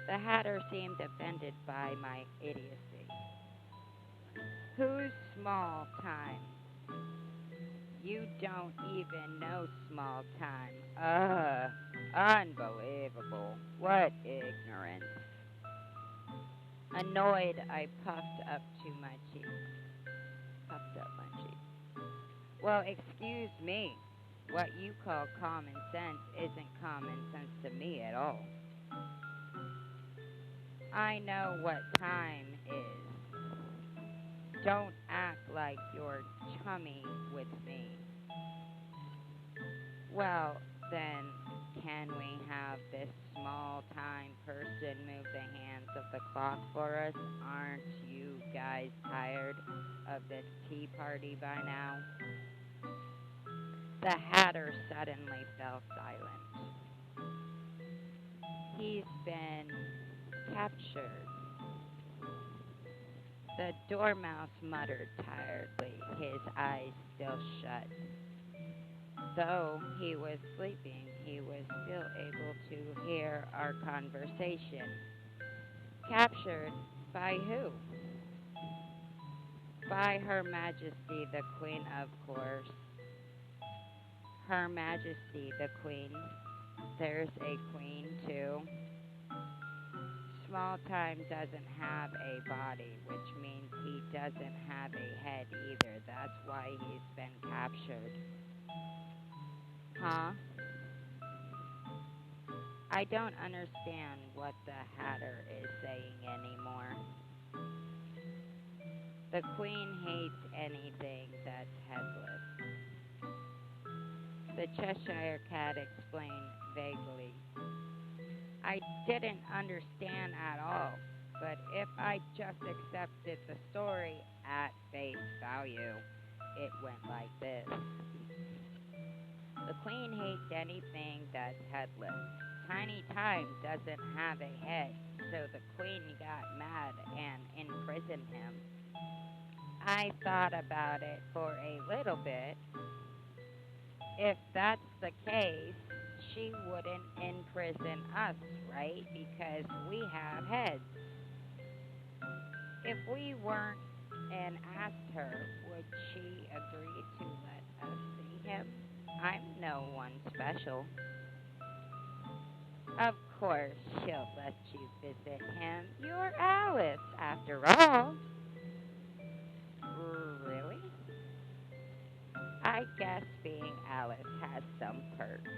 The Hatter seemed offended by my idiocy. Who's small time? You don't even know small time. Unbelievable. What ignorance. Annoyed, I puffed up my cheeks. Well, excuse me. What you call common sense isn't common sense to me at all. I know what time is. Don't act like you're chummy with me. Well, then, can we have this small time person move the hands of the clock for us? Aren't you guys tired of this tea party by now? The Hatter suddenly fell silent. He's been captured. The Dormouse muttered tiredly, his eyes still shut. Though he was sleeping, he was still able to hear our conversation. Captured by who? By Her Majesty the Queen, of course. Her Majesty the Queen. There's a queen, too. Small Time doesn't have a body, which means he doesn't have a head either. That's why he's been captured. Huh? I don't understand what the Hatter is saying anymore. The Queen hates anything that's headless. The Cheshire Cat explained vaguely. I didn't understand at all, but if I just accepted the story at face value, it went like this. The Queen hates anything that's headless. Tiny Time doesn't have a head, so the Queen got mad and imprisoned him. I thought about it for a little bit. If that's the case, she wouldn't imprison us, right? Because we have heads. If we weren't and asked her, would she agree to let us see him? I'm no one special. Of course she'll let you visit him. You're Alice, after all. Really? I guess being Alice has some perks.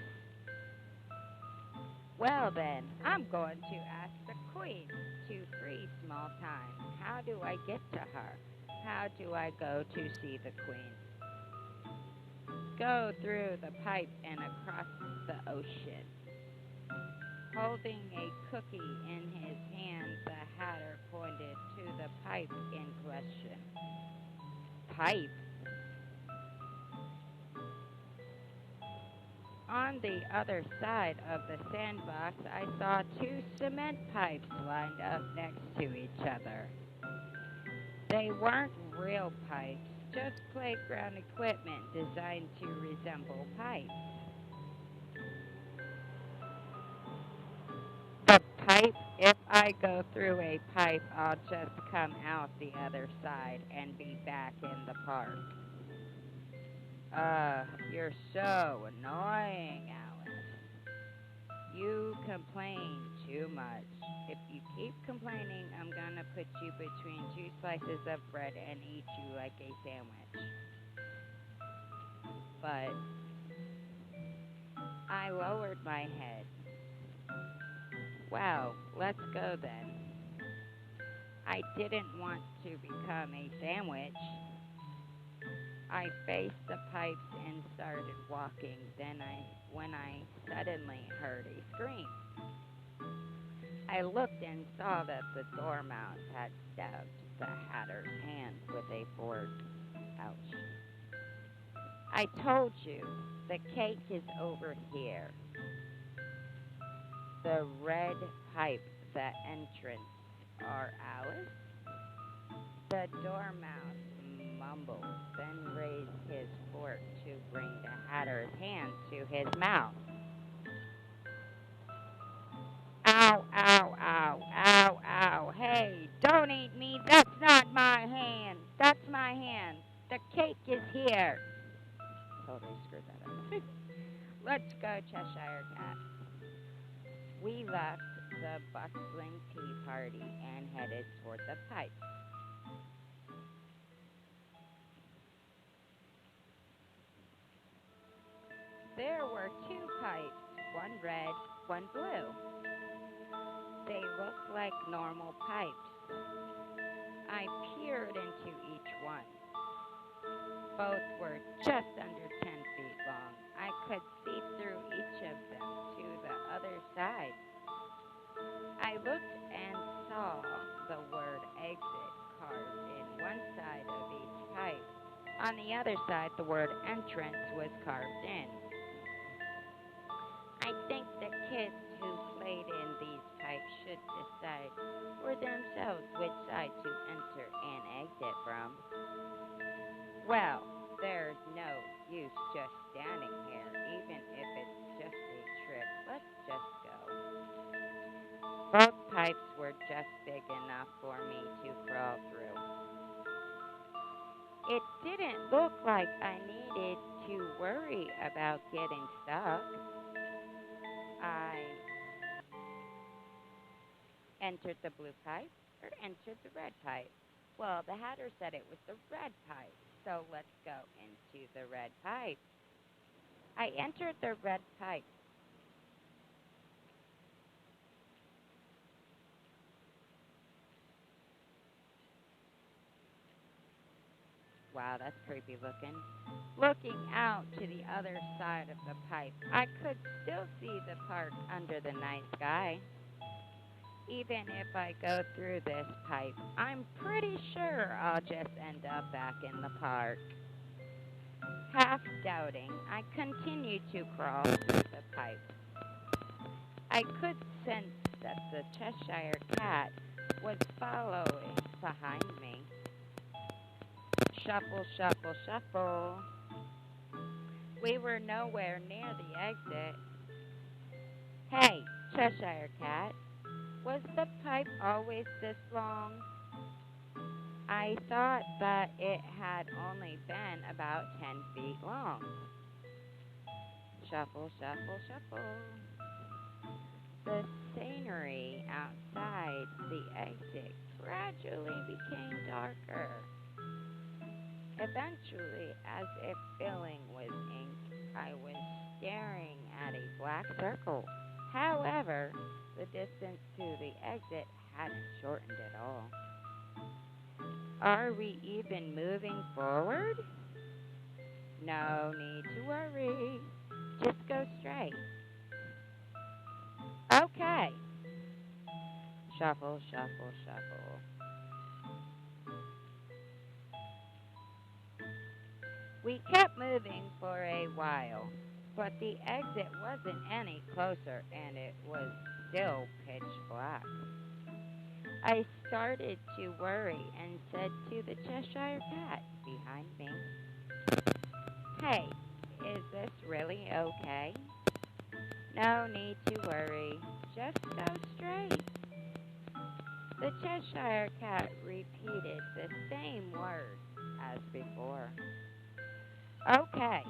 Well then, I'm going to ask the Queen to free Small Time. How do I get to her? How do I go to see the Queen? Go through the pipe and across the ocean. Holding a cookie in his hand, the Hatter pointed to the pipe in question. Pipe? On the other side of the sandbox, I saw two cement pipes lined up next to each other. They weren't real pipes, just playground equipment designed to resemble pipes. The pipe, if I go through a pipe, I'll just come out the other side and be back in the park. You're so annoying, Alice. You complain too much. If you keep complaining, I'm gonna put you between two slices of bread and eat you like a sandwich. But I lowered my head. Well, let's go then. I didn't want to become a sandwich. I faced the pipes and started walking. When I suddenly heard a scream, I looked and saw that the Dormouse had stabbed the Hatter's hand with a fork. Ouch. I told you, the cake is over here. The red pipe, the entrance. Are Alice? The Dormouse mumbled, then raised his fork to bring the Hatter's hand to his mouth. Ow, ow, ow. The cake is here. Totally screwed that up. Let's go, Cheshire Cat. We left the bustling tea party and headed toward the pipes. There were two pipes, one red, one blue. They looked like normal pipes. I peered into each one. Both were just under 10 feet long. I could see through each of them to the other side. I looked and saw the word exit carved in one side of each pipe. On the other side, the word entrance was carved in. I think the kids who played in these pipes should decide for themselves which side to enter and exit from. Well, there's no use just standing here, even if it's just a trick. Let's just go. Both pipes were just big enough for me to crawl through. It didn't look like I needed to worry about getting stuck. I entered the blue pipe or entered the red pipe. Well, the Hatter said it was the red pipe, so let's go into the red pipe. I entered the red pipe. Wow, that's creepy looking. Looking out to the other side of the pipe, I could still see the park under the night sky. Even if I go through this pipe, I'm pretty sure I'll just end up back in the park. Half doubting, I continued to crawl through the pipe. I could sense that the Cheshire Cat was following behind me. Shuffle, shuffle, shuffle. We were nowhere near the exit. Hey, Cheshire Cat, was the pipe always this long? I thought that it had only been about 10 feet long. Shuffle, shuffle, shuffle. The scenery outside the exit gradually became darker. Eventually, as if filling with ink, I was staring at a black circle. However, the distance to the exit hadn't shortened at all. Are we even moving forward? No need to worry. Just go straight. Okay. Shuffle, shuffle, shuffle. We kept moving for a while, but the exit wasn't any closer and it was still pitch black. I started to worry and said to the Cheshire Cat behind me, "Hey, is this really okay?" "No need to worry, just go straight." The Cheshire Cat repeated the same words as before. Okay.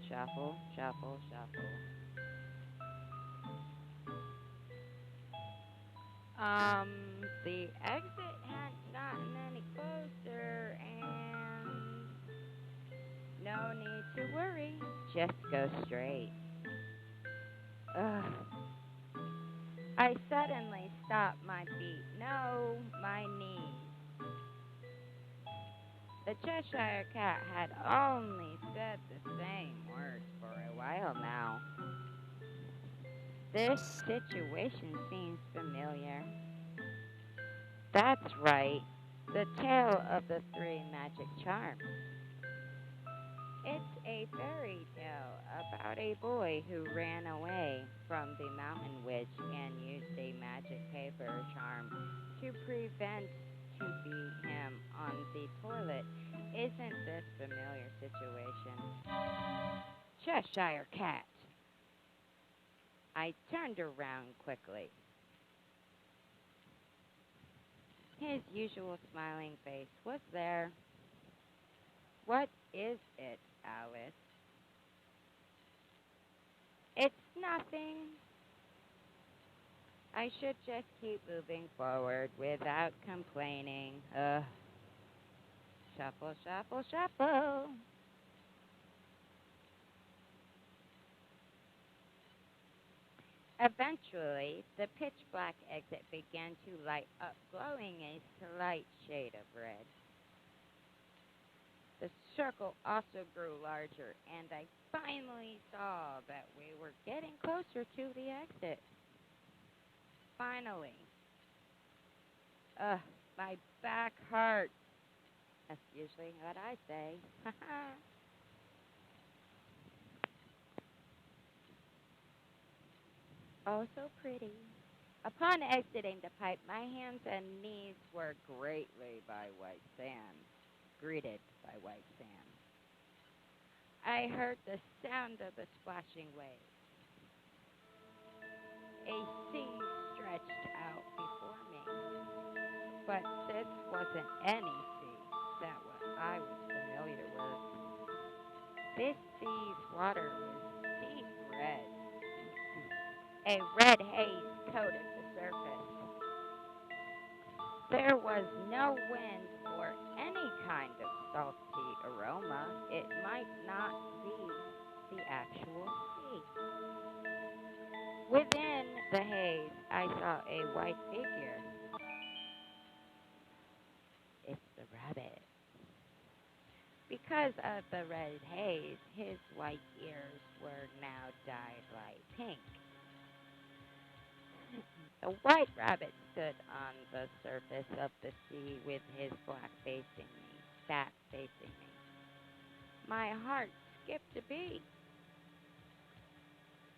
Shuffle, shuffle, shuffle. The exit hadn't gotten any closer and no need to worry, just go straight. Ugh. I suddenly stopped my feet. No, my knees. The Cheshire Cat had only said the same words for a while now. This situation seems familiar. That's right, the tale of the three magic charms. It's a fairy tale about a boy who ran away from the mountain witch and used a magic paper charm to prevent to beat him on the toilet. Isn't this familiar situation? Cheshire Cat. I turned around quickly. His usual smiling face was there. What is it, Alice? It's nothing. I should just keep moving forward without complaining. Shuffle, shuffle, shuffle. Eventually, the pitch black exit began to light up, glowing a slight shade of red. The circle also grew larger, and I finally saw that we were getting closer to the exit. Finally. Ugh, my back hurts. That's usually what I say. Oh, so pretty. Upon exiting the pipe, my hands and knees were greeted by white sand. I heard the sound of the splashing waves. A sea stretched out before me, but this wasn't any sea that I was familiar with. This sea's water was deep red. A red haze coated the surface. There was no wind or any kind of salty aroma. It might not be the actual sea. Within the haze, I saw a white figure. It's the rabbit. Because of the red haze, his white ears were now dyed light pink. The white rabbit stood on the surface of the sea with his back facing me. My heart skipped a beat.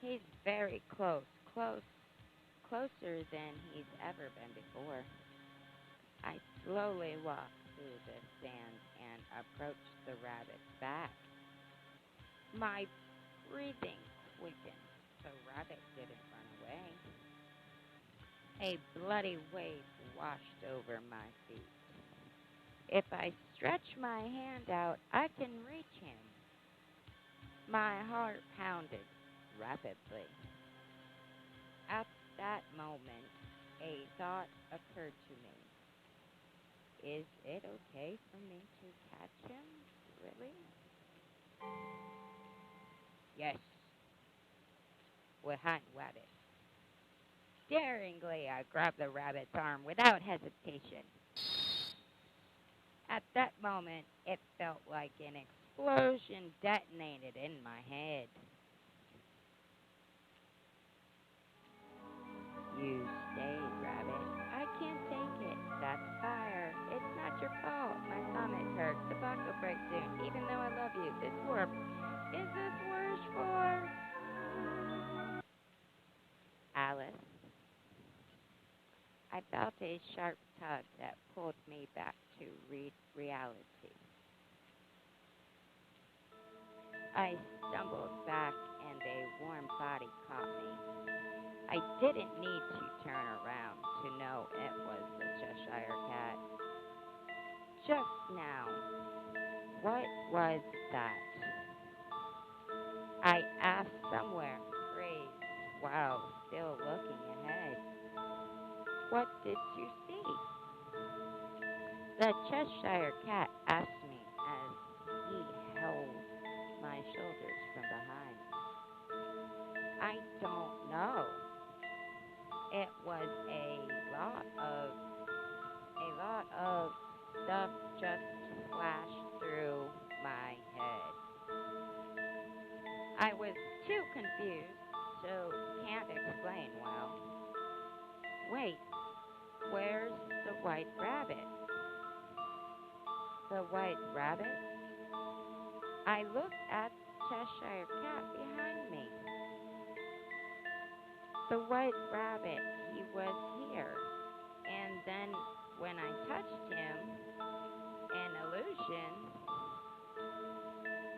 He's very closer than he's ever been before. I slowly walked through the sand and approached the rabbit's back. My breathing quickened. The rabbit didn't run away. A bloody wave washed over my feet. If I stretch my hand out, I can reach him. My heart pounded rapidly. At that moment, a thought occurred to me. Is it okay for me to catch him? Really? Yes, we're hunting rabbits. Daringly, I grabbed the rabbit's arm without hesitation. At that moment, it felt like an explosion detonated in my head. You stayed, rabbit. I can't take it. That's fire. It's not your fault. My stomach hurts. The box will break soon. Even though I love you, this warp. Is this worse for Alice? I felt a sharp tug that pulled me back to reality. I stumbled back and a warm body caught me. I didn't need to turn around to know it was the Cheshire Cat. Just now, what was that? I asked somewhere, praised, while still looking ahead. What did you see? The Cheshire Cat asked me as he held my shoulders from behind. I don't know. It was a lot of stuff just flashed through my head. I was too confused, so can't explain well. Wait, where's the white rabbit? The white rabbit? I looked at Cheshire Cat behind me. The white rabbit, he was here. And then when I touched him, an illusion,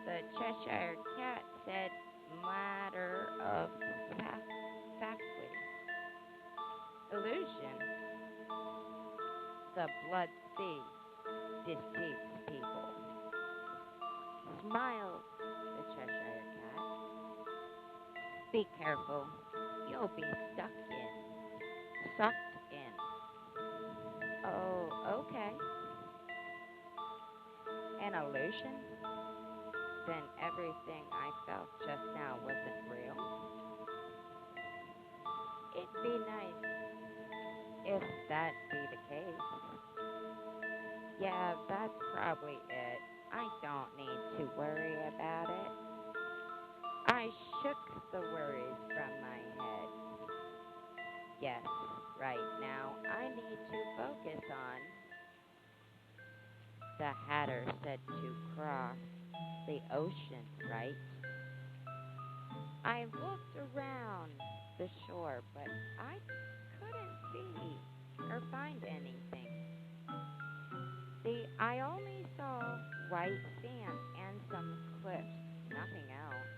the Cheshire Cat said, matter of factly. Illusion. The blood sea deceives people. miles, the Cheshire Cat. Be careful. You'll be sucked in. Oh, okay. An illusion? Then everything I felt just now wasn't real. It'd be nice if that be the case. Yeah, that's probably it. I don't need to worry about it. I shook the worries from my head. Yes, right now I need to focus on, the Hatter said, to cross the ocean, right? I looked around the shore, but I couldn't see or find anything. I only saw white sand and some cliffs, nothing else.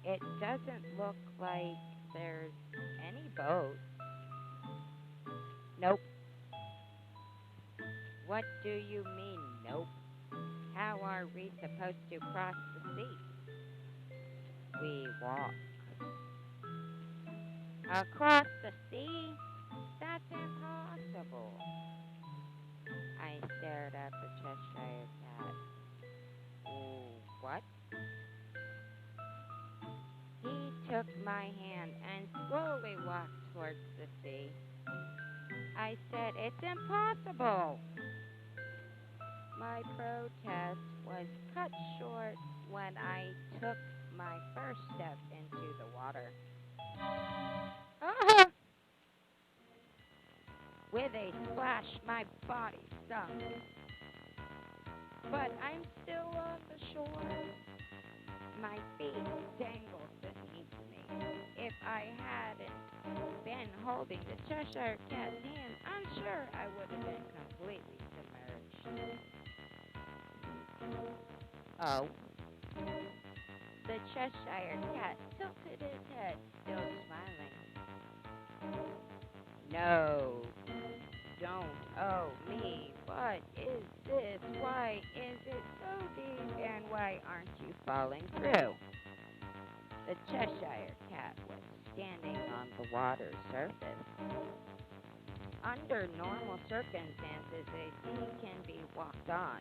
It doesn't look like there's any boat. Nope. What do you mean, nope? How are we supposed to cross the sea? We walk. Across the sea? That's impossible. I stared at the Cheshire Cat. What? He took my hand and slowly walked towards the sea. I said, it's impossible. My protest was cut short when I took my first step into the water. Ah! With a splash, my body sunk. But I'm still on the shore. My feet dangled beneath me. If I hadn't been holding the Cheshire Cat's hand, I'm sure I would have been completely submerged. Oh. The Cheshire Cat tilted his head, still smiling. No, don't owe me. What is this? Why is it so deep, and why aren't you falling through? The Cheshire Cat was standing on the water's surface. Under normal circumstances, a sea can be walked on.